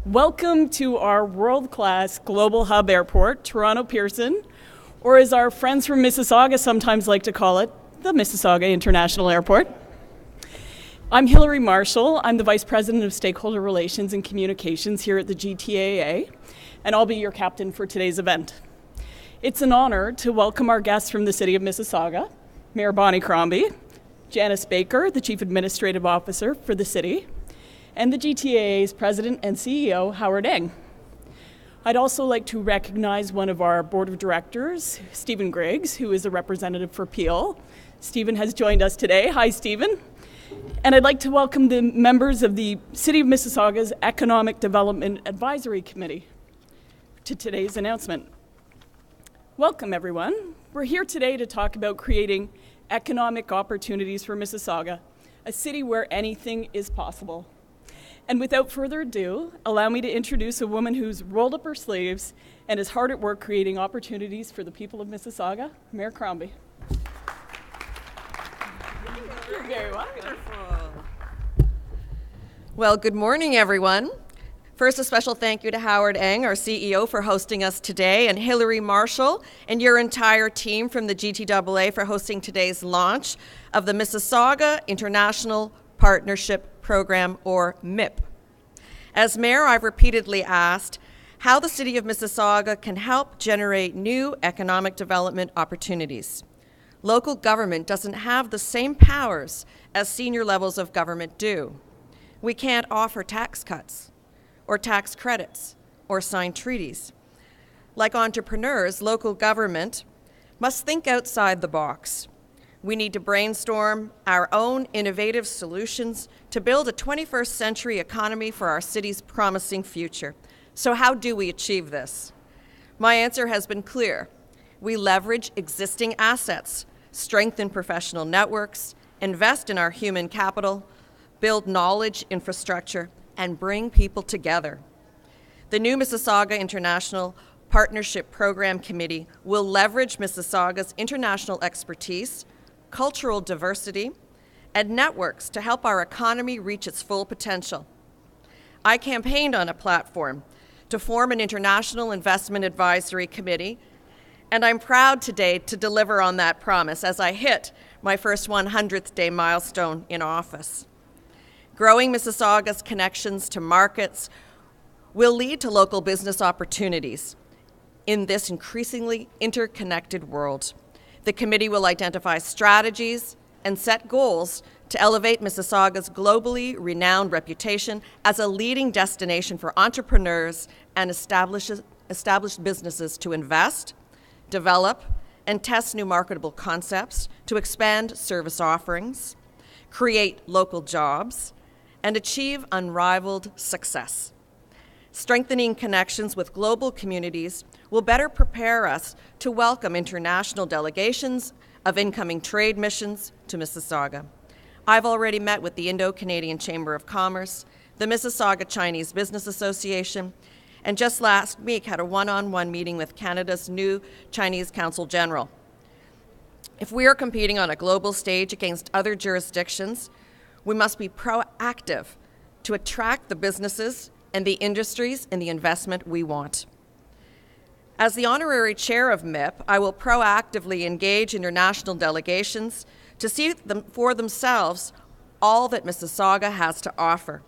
Welcome to our world-class global hub airport, Toronto Pearson, or as our friends from Mississauga sometimes like to call it, the Mississauga International Airport. I'm Hilary Marshall. I'm the Vice President of Stakeholder Relations and Communications here at the GTAA, and I'll be your captain for today's event. It's an honor to welcome our guests from the City of Mississauga, Mayor Bonnie Crombie, Janice Baker, the Chief Administrative Officer for the City, and the GTAA's President and CEO, Howard Eng. I'd also like to recognize one of our Board of Directors, Stephen Griggs, who is a representative for Peel. Stephen has joined us today. Hi, Stephen. And I'd like to welcome the members of the City of Mississauga's Economic Development Advisory Committee to today's announcement. Welcome, everyone. We're here today to talk about creating economic opportunities for Mississauga, a city where anything is possible. And without further ado, allow me to introduce a woman who's rolled up her sleeves and is hard at work creating opportunities for the people of Mississauga, Mayor Crombie. You're very welcome. Well, good morning, everyone. First, a special thank you to Howard Eng, our CEO, for hosting us today, and Hilary Marshall and your entire team from the GTAA for hosting today's launch of the Mississauga International Partnership Program, or MIPP. As mayor, I've repeatedly asked how the City of Mississauga can help generate new economic development opportunities. Local government doesn't have the same powers as senior levels of government do. We can't offer tax cuts or tax credits or sign treaties. Like entrepreneurs, local government must think outside the box. We need to brainstorm our own innovative solutions to build a 21st century economy for our city's promising future. So how do we achieve this? My answer has been clear. We leverage existing assets, strengthen professional networks, invest in our human capital, build knowledge infrastructure, and bring people together. The new Mississauga International Partnership Program Committee will leverage Mississauga's international expertise, cultural diversity, and networks to help our economy reach its full potential. I campaigned on a platform to form an International Investment Advisory Committee, and I'm proud today to deliver on that promise as I hit my first 100th day milestone in office. Growing Mississauga's connections to markets will lead to local business opportunities in this increasingly interconnected world. The committee will identify strategies and set goals to elevate Mississauga's globally renowned reputation as a leading destination for entrepreneurs and established businesses to invest, develop, and test new marketable concepts, to expand service offerings, create local jobs, and achieve unrivaled success. Strengthening connections with global communities will better prepare us to welcome international delegations of incoming trade missions to Mississauga. I've already met with the Indo-Canadian Chamber of Commerce, the Mississauga Chinese Business Association, and just last week had a one-on-one meeting with Canada's new Chinese Consul General. If we are competing on a global stage against other jurisdictions, we must be proactive to attract the businesses and the industries and the investment we want. As the honorary chair of MIPP, I will proactively engage international delegations to see for themselves all that Mississauga has to offer.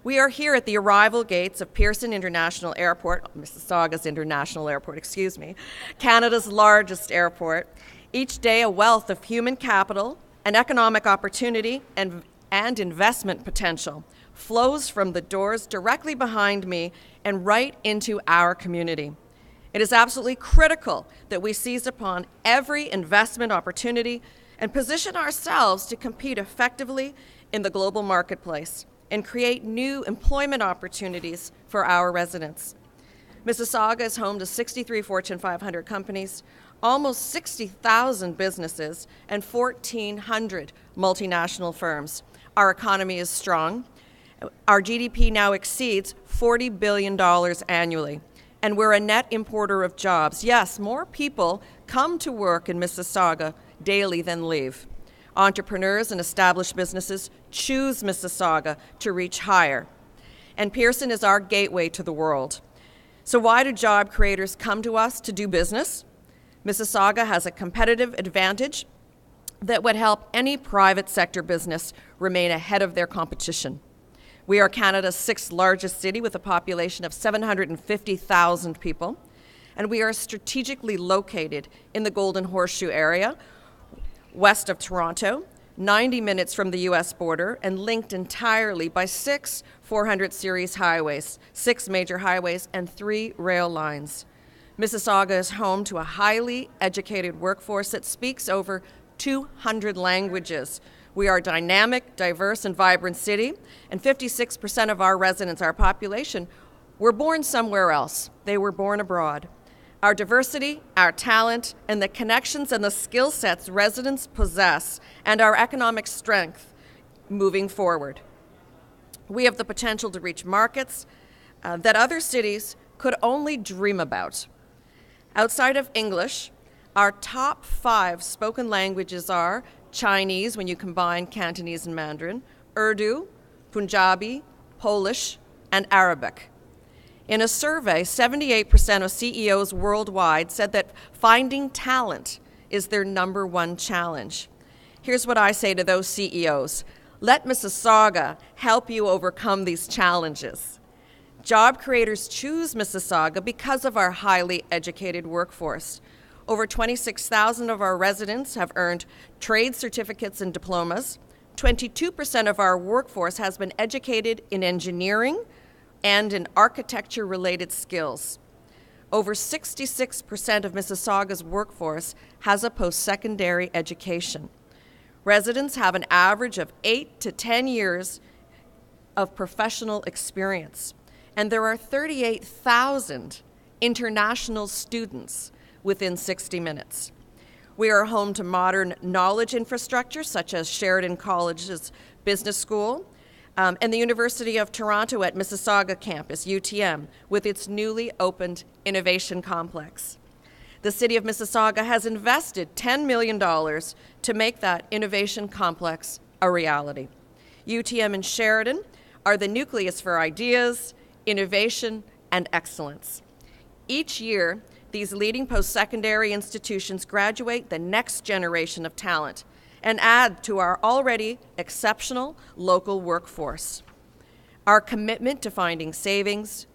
We are here at the arrival gates of Pearson International Airport, Mississauga's International Airport, Canada's largest airport. Each day, a wealth of human capital and economic opportunity and investment potential flows from the doors directly behind me and right into our community. It is absolutely critical that we seize upon every investment opportunity and position ourselves to compete effectively in the global marketplace and create new employment opportunities for our residents. Mississauga is home to 63 Fortune 500 companies, almost 60,000 businesses, and 1,400 multinational firms. Our economy is strong. Our GDP now exceeds $40 billion annually, and we're a net importer of jobs. Yes, more people come to work in Mississauga daily than leave. Entrepreneurs and established businesses choose Mississauga to reach higher. and Pearson is our gateway to the world. So why do job creators come to us to do business? Mississauga has a competitive advantage that would help any private sector business remain ahead of their competition. We are Canada's 6th largest city with a population of 750,000 people, and we are strategically located in the Golden Horseshoe area, west of Toronto, 90 minutes from the US border, and linked entirely by 6 400 series highways, 6 major highways, and 3 rail lines. Mississauga is home to a highly educated workforce that speaks over 200 languages. We are a dynamic, diverse, and vibrant city, and 56% of our residents, our population, were born somewhere else. They were born abroad. Our diversity, our talent, and the connections and the skill sets residents possess, and our economic strength moving forward. We have the potential to reach markets that other cities could only dream about. Outside of English, our top 5 spoken languages are Chinese, when you combine Cantonese and Mandarin, Urdu, Punjabi, Polish, and Arabic. In a survey, 78% of CEOs worldwide said that finding talent is their #1 challenge. Here's what I say to those CEOs. Let Mississauga help you overcome these challenges. Job creators choose Mississauga because of our highly educated workforce. Over 26,000 of our residents have earned trade certificates and diplomas. 22% of our workforce has been educated in engineering and in architecture-related skills. Over 66% of Mississauga's workforce has a post-secondary education. Residents have an average of 8 to 10 years of professional experience, and there are 38,000 international students within 60 minutes. We are home to modern knowledge infrastructure, such as Sheridan College's Business School, and the University of Toronto at Mississauga campus, UTM, with its newly opened Innovation Complex. The City of Mississauga has invested $10 million to make that Innovation Complex a reality. UTM and Sheridan are the nucleus for ideas, innovation, and excellence. Each year, these leading post-secondary institutions graduate the next generation of talent and add to our already exceptional local workforce. Our commitment to finding savings,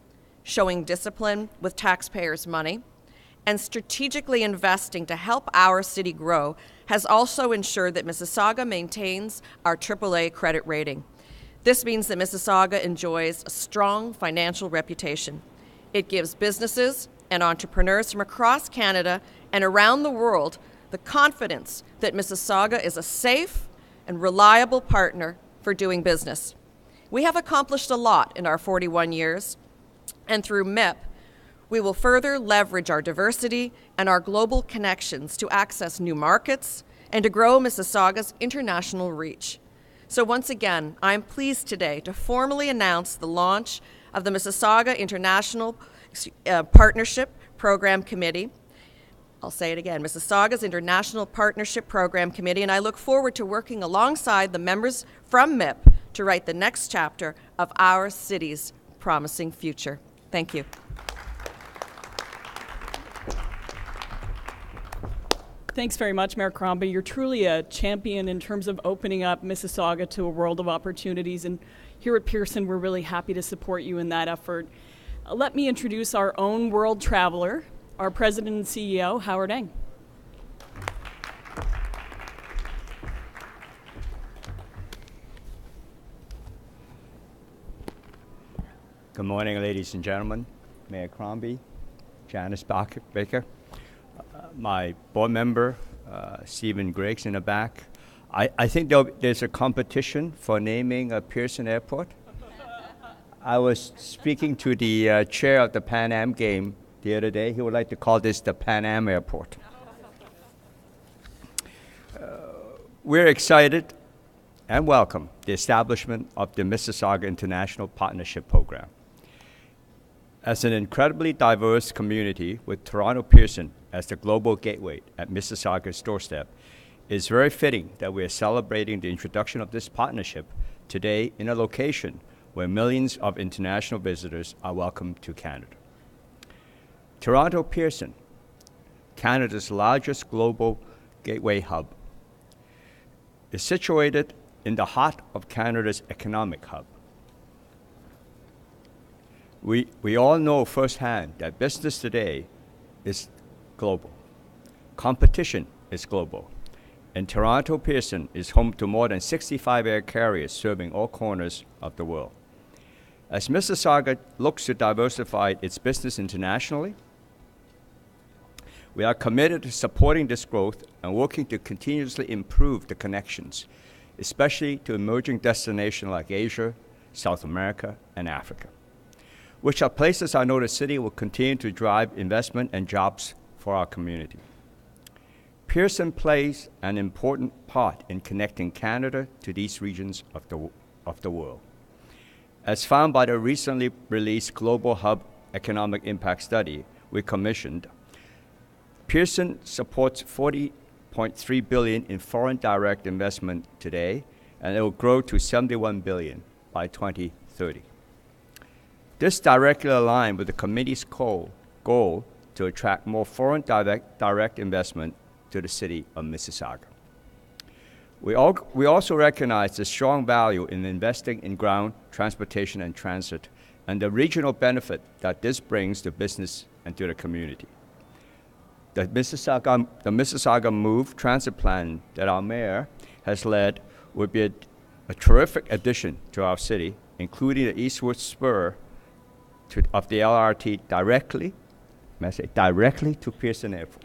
showing discipline with taxpayers' money, and strategically investing to help our city grow has also ensured that Mississauga maintains our AAA credit rating. This means that Mississauga enjoys a strong financial reputation. It gives businesses and entrepreneurs from across Canada and around the world the confidence that Mississauga is a safe and reliable partner for doing business. We have accomplished a lot in our 41 years, and through MIPP, we will further leverage our diversity and our global connections to access new markets and to grow Mississauga's international reach. So once again, I'm pleased today to formally announce the launch of the Mississauga International Partnership Program Committee. I'll say it again, Mississauga's International Partnership Program Committee, and I look forward to working alongside the members from MIPP to write the next chapter of our city's promising future. Thank you. Thanks very much, Mayor Crombie. You're truly a champion in terms of opening up Mississauga to a world of opportunities, and here at Pearson, we're really happy to support you in that effort. Let me introduce our own world traveler, our President and CEO, Howard Eng. Good morning, ladies and gentlemen. Mayor Crombie, Janice Baker, my board member, Stephen Griggs in the back. I think there's a competition for naming a Pearson Airport. I was speaking to the chair of the Pan Am game the other day. He would like to call this the Pan Am Airport. We're excited and welcome the establishment of the Mississauga International Partnership Program. As an incredibly diverse community with Toronto Pearson as the global gateway at Mississauga's doorstep, it's very fitting that we are celebrating the introduction of this partnership today in a location where millions of international visitors are welcomed to Canada. Toronto Pearson, Canada's largest global gateway hub, is situated in the heart of Canada's economic hub. We all know firsthand that business today is global. Competition is global. And Toronto Pearson is home to more than 65 air carriers serving all corners of the world. As Mississauga looks to diversify its business internationally, we are committed to supporting this growth and working to continuously improve the connections, especially to emerging destinations like Asia, South America, and Africa, which are places I know the city will continue to drive investment and jobs for our community. Pearson plays an important part in connecting Canada to these regions of the world. As found by the recently released Global Hub Economic Impact Study we commissioned, Pearson supports $40.3 billion in foreign direct investment today, and it will grow to $71 billion by 2030. This directly aligns with the committee's goal to attract more foreign direct investment to the city of Mississauga. We also recognize the strong value in investing in ground transportation and transit and the regional benefit that this brings to business and to the community. The Mississauga Move transit plan that our mayor has led would be a terrific addition to our city, including the eastward spur of the LRT directly to Pearson Airport.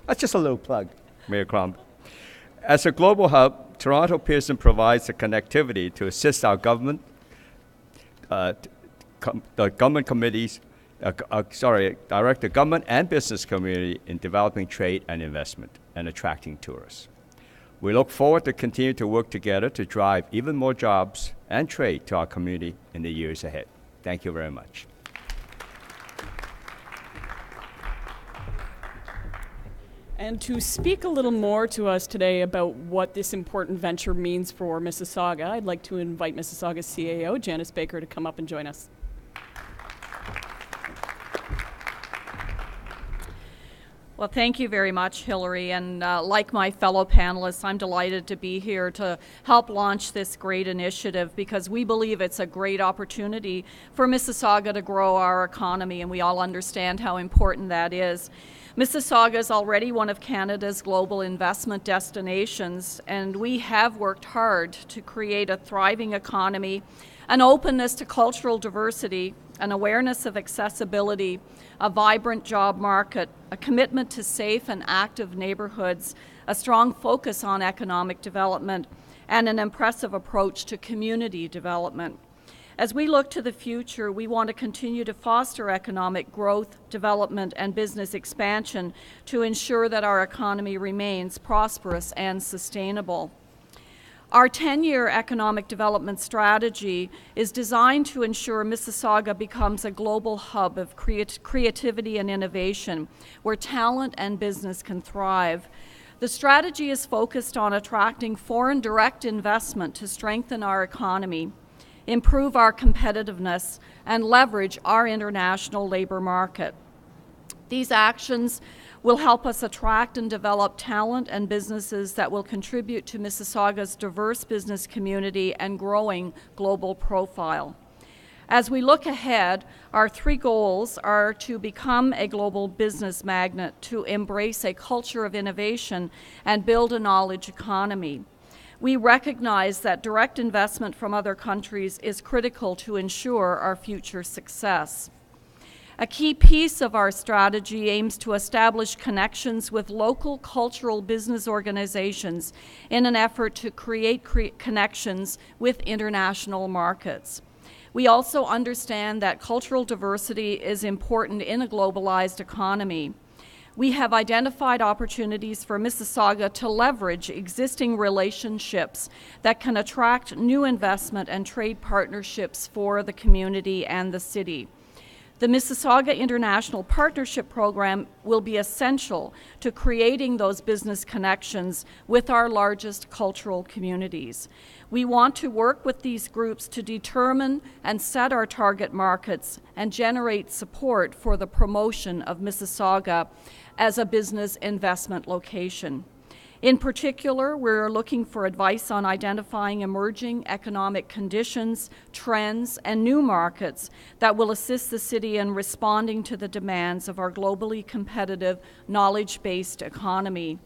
That's just a little plug, Mayor Crombie. As a global hub, Toronto Pearson provides the connectivity to assist our government, the government committees, direct the government and business community in developing trade and investment and attracting tourists. We look forward to continue to work together to drive even more jobs and trade to our community in the years ahead. Thank you very much. And to speak a little more to us today about what this important venture means for Mississauga, I'd like to invite Mississauga's CAO, Janice Baker, to come up and join us. Well, thank you very much, Hillary, and like my fellow panelists, I'm delighted to be here to help launch this great initiative because we believe it's a great opportunity for Mississauga to grow our economy, and we all understand how important that is. Mississauga is already one of Canada's global investment destinations, and we have worked hard to create a thriving economy, an openness to cultural diversity, an awareness of accessibility, a vibrant job market, a commitment to safe and active neighborhoods, a strong focus on economic development, and an impressive approach to community development. As we look to the future, we want to continue to foster economic growth, development, and business expansion to ensure that our economy remains prosperous and sustainable. Our 10-year economic development strategy is designed to ensure Mississauga becomes a global hub of creativity and innovation, where talent and business can thrive. The strategy is focused on attracting foreign direct investment to strengthen our economy, improve our competitiveness, and leverage our international labor market. These actions will help us attract and develop talent and businesses that will contribute to Mississauga's diverse business community and growing global profile. As we look ahead, our three goals are to become a global business magnet, to embrace a culture of innovation, and build a knowledge economy. We recognize that direct investment from other countries is critical to ensure our future success. A key piece of our strategy aims to establish connections with local cultural business organizations in an effort to create connections with international markets. We also understand that cultural diversity is important in a globalized economy. We have identified opportunities for Mississauga to leverage existing relationships that can attract new investment and trade partnerships for the community and the city. The Mississauga International Partnership Program will be essential to creating those business connections with our largest cultural communities. We want to work with these groups to determine and set our target markets and generate support for the promotion of Mississauga as a business investment location. In particular, we're looking for advice on identifying emerging economic conditions, trends, and new markets that will assist the city in responding to the demands of our globally competitive, knowledge-based economy.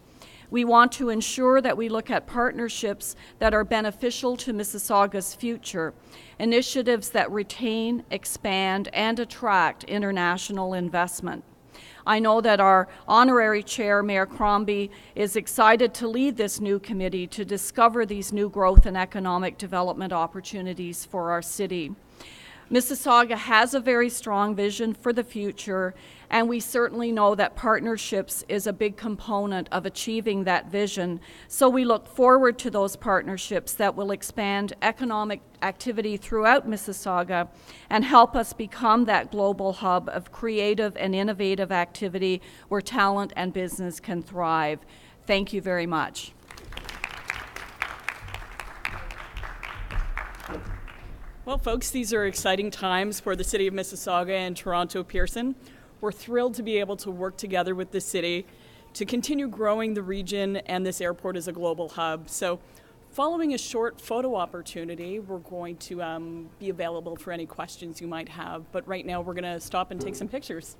We want to ensure that we look at partnerships that are beneficial to Mississauga's future, initiatives that retain, expand, and attract international investment. I know that our honorary chair, Mayor Crombie, is excited to lead this new committee to discover these new growth and economic development opportunities for our city. Mississauga has a very strong vision for the future, and we certainly know that partnerships is a big component of achieving that vision. So we look forward to those partnerships that will expand economic activity throughout Mississauga and help us become that global hub of creative and innovative activity where talent and business can thrive. Thank you very much. Well, folks, these are exciting times for the City of Mississauga and Toronto Pearson. We're thrilled to be able to work together with the city to continue growing the region and this airport as a global hub. So following a short photo opportunity, we're going to be available for any questions you might have. But right now, we're going to stop and take some pictures.